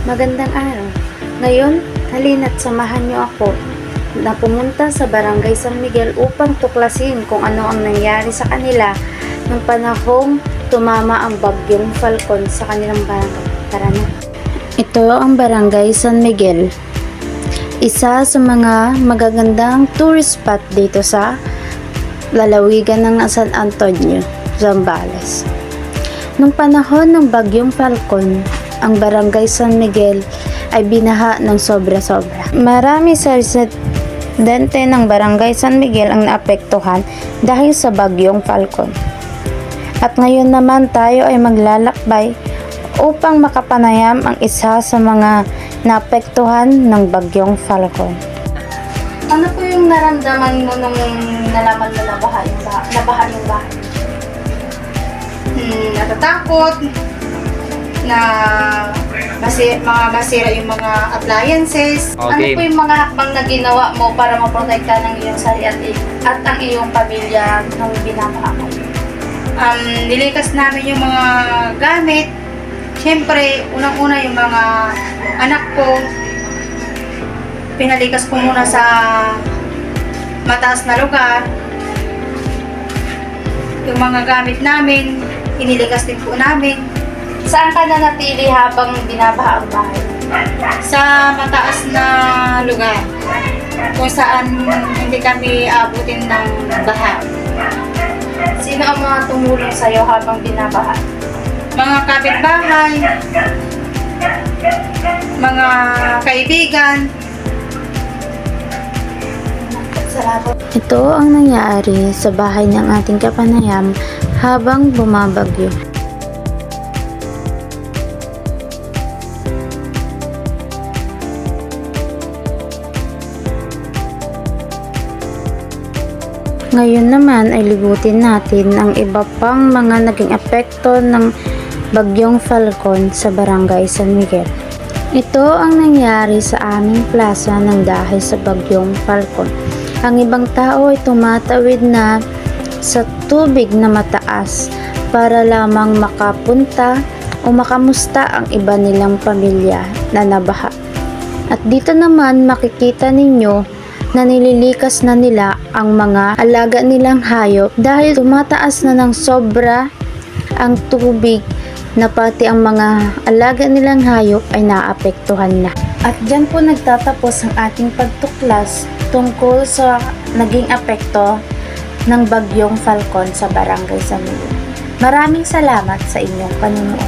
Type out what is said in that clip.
Magandang araw. Ngayon, halina't samahan niyo ako na pumunta sa Barangay San Miguel upang tuklasin kung ano ang nangyari sa kanila nung panahong tumama ang bagyong Falcon sa kanilang barangay. Tara na. Ito ang Barangay San Miguel. Isa sa mga magagandang tourist spot dito sa lalawigan ng San Antonio, Zambales. Nung panahon ng bagyong Falcon, ang Barangay San Miguel ay binaha ng sobra-sobra. Marami sa residente ng Barangay San Miguel ang naapektuhan dahil sa bagyong Falcon. At ngayon naman tayo ay maglalakbay upang makapanayam ang isa sa mga naapektuhan ng bagyong Falcon. Ano po yung naramdaman mo nung nalaman mo na baha yung bahay? Natatakot na masira yung mga appliances. Ano po yung mga hakbang na ginawa mo para maprotekta ng iyong sarili at ang iyong pamilya nung binabaha mo? Nilikas namin yung mga gamit. Siyempre, unang-una yung mga anak ko. Pinalikas ko muna sa mataas na lugar. Yung mga gamit namin, inilikas din po namin. Saan ka nanatili habang binabaha ang bahay? Sa mataas na lugar kung saan hindi kami abutin ng baha. Sino ang mga tumulong sa'yo habang binabaha? Mga kapitbahay, mga kaibigan. Salamat. Ito ang nangyari sa bahay ng ating kapanayam habang bumabagyo. Ngayon naman ay libutin natin ang iba pang mga naging epekto ng bagyong Falcon sa Barangay San Miguel. Ito ang nangyari sa aming plaza ng dahil sa bagyong Falcon. Ang ibang tao ay tumatawid na sa tubig na mataas para lamang makapunta o makamusta ang iba nilang pamilya na nabaha. At dito naman makikita ninyo na nililikas na nila ang mga alaga nilang hayop dahil tumataas na ng sobra ang tubig na pati ang mga alaga nilang hayop ay naapektuhan na. At dyan po nagtatapos ang ating pagtuklas tungkol sa naging apekto ng bagyong Falcon sa Barangay San Miguel. Maraming salamat sa inyong panunood.